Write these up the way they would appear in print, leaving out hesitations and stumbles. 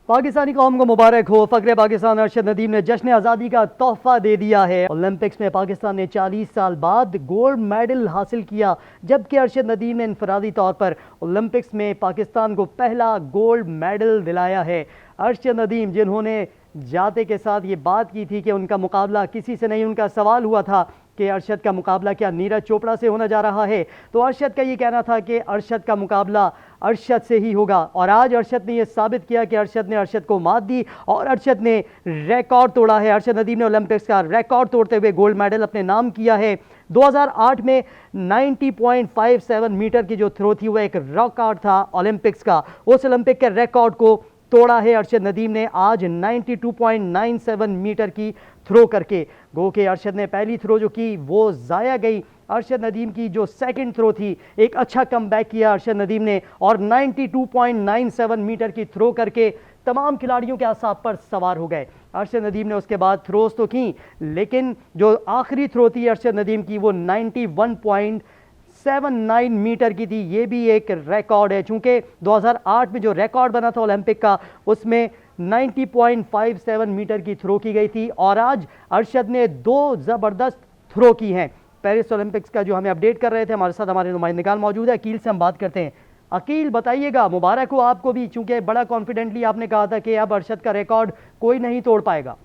पाकिस्तानी कौम को मुबारक हो। फ़ख्र पाकिस्तान अरशद नदीम ने जश्न आज़ादी का तोहफा दे दिया है। ओलंपिक्स में पाकिस्तान ने 40 साल बाद गोल्ड मेडल हासिल किया, जबकि अरशद नदीम ने इनफरादी तौर पर ओलंपिक्स में पाकिस्तान को पहला गोल्ड मेडल दिलाया है। अरशद नदीम, जिन्होंने जाते के साथ ये बात की थी कि उनका मुकाबला किसी से नहीं, उनका सवाल हुआ था कि अरशद का मुकाबला क्या नीरज चोपड़ा से होने जा रहा है, तो अरशद का ये कहना था कि अरशद का मुकाबला अरशद से ही होगा। और आज अरशद ने यह साबित किया कि अरशद को मात दी और अरशद ने रिकॉर्ड तोड़ा है। अरशद नदीम ने ओलंपिक्स का रिकॉर्ड तोड़ते हुए गोल्ड मेडल अपने नाम किया है। 2008 में 90.57 मीटर की जो थ्रो थी वह एक रिकॉर्ड था ओलंपिक्स का। उस ओलंपिक के रिकॉर्ड को तोड़ा है अरशद नदीम ने आज 92.97 मीटर की थ्रो करके। गो के अरशद ने पहली थ्रो जो की वो ज़ाया गई। अरशद नदीम की जो सेकंड थ्रो थी, एक अच्छा कमबैक किया अरशद नदीम ने और 92.97 मीटर की थ्रो करके तमाम खिलाड़ियों के आसाब पर सवार हो गए। अरशद नदीम ने उसके बाद थ्रोज तो की, लेकिन जो आखिरी थ्रो थी अरशद नदीम की वो 91.79 मीटर की थी। ये भी एक रिकॉर्ड है, चूंकि 2008 में जो रिकॉर्ड बना था ओलंपिक का उसमें 90.57 मीटर की थ्रो की गई थी और आज अरशद ने दो ज़बरदस्त थ्रो की हैं। पेरिस ओलंपिक्स का जो हमें अपडेट कर रहे थे, हमारे साथ हमारे नुमाइंदगान मौजूद है। अकील से हम बात करते हैं। अकील, बताइएगा, मुबारक हो आपको भी, चूंकि बड़ा कॉन्फिडेंटली आपने कहा था कि अब अरशद का रिकॉर्ड कोई नहीं तोड़ पाएगा।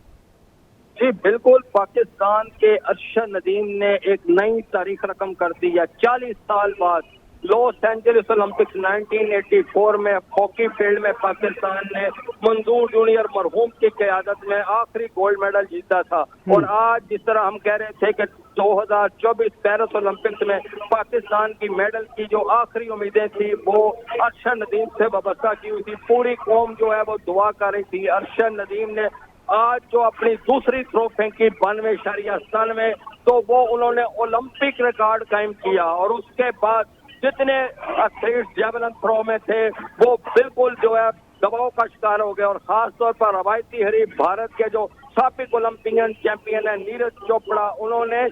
जी बिल्कुल, पाकिस्तान के अरशद नदीम ने एक नई तारीख रकम कर दी है। 40 साल बाद लॉस एंजलिस ओलंपिक्स 1984 में हॉकी फील्ड में पाकिस्तान ने मंजूर जूनियर मरहूम की क़यादत में आखिरी गोल्ड मेडल जीता था। और आज जिस तरह हम कह रहे थे कि 2024 पेरिस ओलंपिक्स में पाकिस्तान की मेडल की जो आखिरी उम्मीदें थी वो अरशद नदीम से वाबस्ता की हुई थी। पूरी कौम जो है वो दुआ कर रही थी। अरशद नदीम ने आज जो अपनी दूसरी थ्रो फेंकी 92.97, तो वो उन्होंने ओलंपिक रिकॉर्ड कायम किया। और उसके बाद जितने एथलीट्स जेवलिन थ्रो में थे वो बिल्कुल जो है दबाव का शिकार हो गए। और खास तौर पर रवायती हरीफ भारत के जो साबिक ओलंपियन चैंपियन है नीरज चोपड़ा, उन्होंने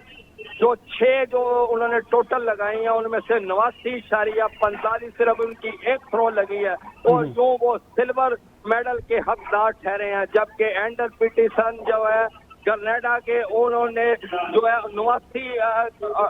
जो 6 जो उन्होंने टोटल लगाई है उनमें से 89.45 सिर्फ उनकी एक थ्रो लगी है और यूं वो सिल्वर मेडल के हकदार ठहरे हैं। जबकि एंडर पीटिसन जो है कनाडा के, उन्होंने जो है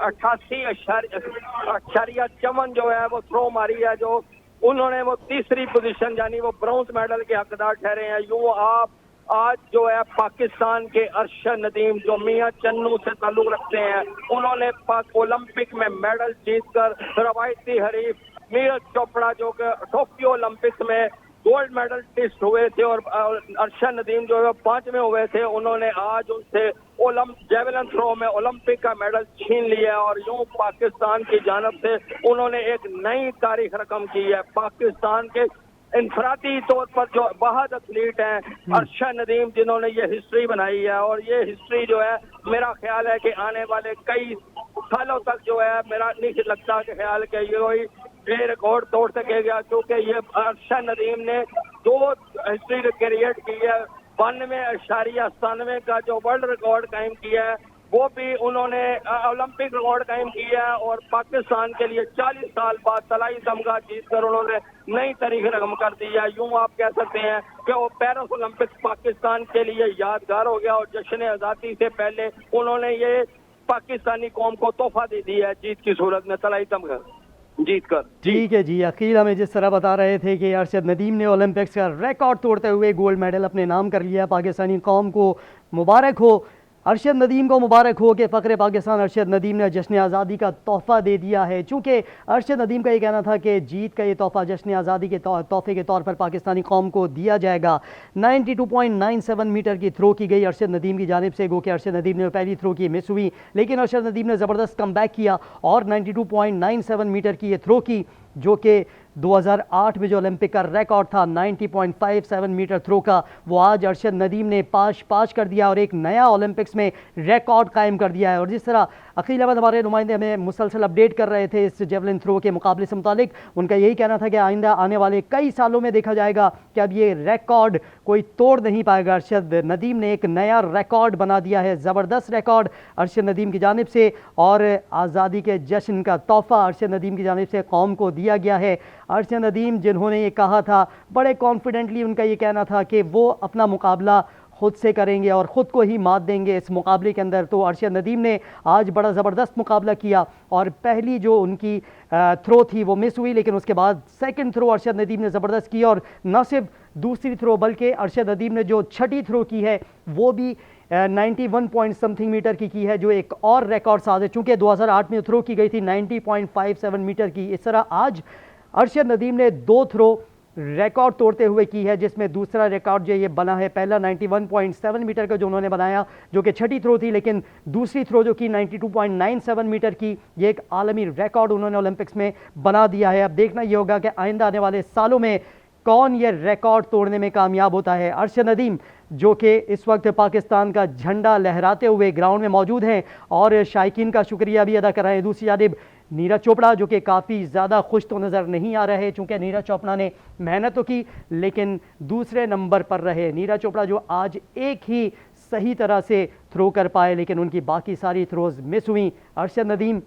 88.54 जो है वो थ्रो मारी है, जो उन्होंने वो तीसरी पोजीशन यानी वो ब्रॉन्ज मेडल के हकदार ठहरे हैं। यूं आप आज जो है पाकिस्तान के अरशद नदीम जो मियां चन्नू से ताल्लुक रखते हैं, उन्होंने ओलंपिक में मेडल जीतकर रवायती हरीफ नीरज चोपड़ा जो कि टोक्यो ओलंपिक्स में गोल्ड मेडलिस्ट हुए थे और अरशद नदीम जो है 5वें हुए थे, उन्होंने आज उनसे जेवलिन थ्रो में ओलंपिक का मेडल छीन लिया। और यूं पाकिस्तान की जानब से उन्होंने एक नई तारीख रकम की है। पाकिस्तान के इनफरादी तौर पर जो बहुत एथलीट हैं अरशद नदीम, जिन्होंने ये हिस्ट्री बनाई है। और ये हिस्ट्री जो है मेरा ख्याल है कि आने वाले कई सालों तक जो है, मेरा नहीं लगता कि ख्याल के ये रिकॉर्ड तोड़ सकेगा, क्योंकि ये अरशद नदीम ने 2 हिस्ट्री क्रिएट की है। 92.97 का जो वर्ल्ड रिकॉर्ड कायम किया है वो भी उन्होंने ओलंपिक रिकॉर्ड कायम किया है। और पाकिस्तान के लिए 40 साल बाद तलाई तमगा जीतकर उन्होंने नई तारीख रकम कर दी है। यूं आप कह सकते हैं कि वो पेरिस ओलंपिक्स पाकिस्तान के लिए यादगार हो गया और जश्न आज़ादी से पहले उन्होंने ये पाकिस्तानी कौम को तोहफा दे दिया है जीत की सूरत में तलाई तमगा जीत कर। ठीक है जी, अकील हमें जिस तरह बता रहे थे कि अरशद नदीम ने ओलंपिक्स का रिकॉर्ड तोड़ते हुए गोल्ड मेडल अपने नाम कर लिया। पाकिस्तानी कौम को मुबारक हो, अरशद नदीम को मुबारक हो कि फ़ख्र पाकिस्तान अरशद नदीम ने जश्न आज़ादी का तोहफ़ा दे दिया है। चूँकि अरशद नदीम का ये कहना था कि जीत का ये तोहफ़ा जश्न आज़ादी के तोहफ़े के तौर पर पाकिस्तानी कौम को दिया जाएगा। 92.97 मीटर की थ्रो की गई अरशद नदीम की जानिब से। गो कि अरशद नदीम ने पहली थ्रो की मिस हुई, लेकिन अरशद नदीम ने ज़बरदस्त कम बैक किया और 92.97 मीटर की ये थ्रो की, जो कि 2008 में जो ओलंपिक का रिकॉर्ड था 90.57 मीटर थ्रो का, वो आज अरशद नदीम ने पाश कर दिया और एक नया ओलंपिक्स में रिकॉर्ड कायम कर दिया है। और जिस तरह अकील अहमद हमारे नुमाइंदे हमें मुसलसल अपडेट कर रहे थे इस जेवलिन थ्रो के मुकाबले से मुतालिक, उनका यही कहना था कि आइंदा आने वाले कई सालों में देखा जाएगा कि अब ये रिकॉर्ड कोई तोड़ नहीं पाएगा। अरशद नदीम ने एक नया रिकॉर्ड बना दिया है, ज़बरदस्त रिकॉर्ड अरशद नदीम की जानिब से। और आज़ादी के जश्न का तोहफ़ा अरशद नदीम की जानिब से कौम को दिया गया है। अरशद नदीम जिन्होंने ये कहा था, बड़े कॉन्फिडेंटली उनका ये कहना था कि वो अपना मुकाबला खुद से करेंगे और ख़ुद को ही मात देंगे इस मुकाबले के अंदर, तो अरशद नदीम ने आज बड़ा ज़बरदस्त मुकाबला किया और पहली जो उनकी थ्रो थी वो मिस हुई, लेकिन उसके बाद सेकंड थ्रो अरशद नदीम ने ज़बरदस्त की और न सिर्फ दूसरी थ्रो बल्कि अरशद नदीम ने जो छठी थ्रो की है वो भी 91 पॉइंट समथिंग मीटर की है, जो एक और रिकॉर्ड साज है। चूँकि 2008 में थ्रो की गई थी 90.57 मीटर की। इस तरह आज अरशद नदीम ने 2 थ्रो रिकॉर्ड तोड़ते हुए की है, जिसमें दूसरा रिकॉर्ड जो ये बना है, पहला 91.7 मीटर का जो उन्होंने बनाया जो कि छठी थ्रो थी, लेकिन दूसरी थ्रो जो कि 92.97 मीटर की, ये एक आलमी रिकॉर्ड उन्होंने ओलंपिक्स में बना दिया है। अब देखना ये होगा कि आइंदा आने वाले सालों में कौन ये रिकॉर्ड तोड़ने में कामयाब होता है। अरशद नदीम जो कि इस वक्त पाकिस्तान का झंडा लहराते हुए ग्राउंड में मौजूद हैं और शायकीन का शुक्रिया भी अदा कर रहे हैं। दूसरी जानिब नीरज चोपड़ा जो कि काफ़ी ज़्यादा खुश तो नज़र नहीं आ रहे, चूँकि नीरज चोपड़ा ने मेहनत तो की लेकिन दूसरे नंबर पर रहे। नीरज चोपड़ा जो आज एक ही सही तरह से थ्रो कर पाए, लेकिन उनकी बाकी सारी थ्रोज मिस हुई। अरशद नदीम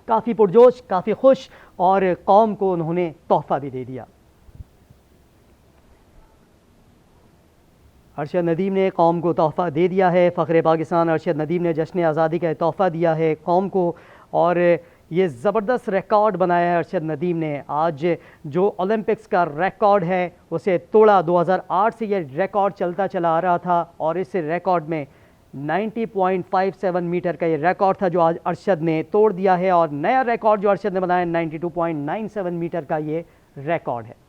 काफ़ी पुरजोश, काफ़ी खुश और कौम को उन्होंने तोहफ़ा भी दे दिया। अरशद नदीम ने कौम को तोहफ़ा दे दिया है। फ़ख्र पाकिस्तान अरशद नदीम ने जश्न आज़ादी का तोहफ़ा दिया है कौम को और ये ज़बरदस्त रिकॉर्ड बनाया है अरशद नदीम ने। आज जो ओलंपिक्स का रिकॉर्ड है उसे तोड़ा। 2008 से ये रिकॉर्ड चलता चला आ रहा था और इस रिकॉर्ड में 90.57 मीटर का ये रिकॉर्ड था जो आज अरशद ने तोड़ दिया है और नया रिकॉर्ड जो अरशद ने बनाया 92.97 मीटर का ये रिकॉर्ड है।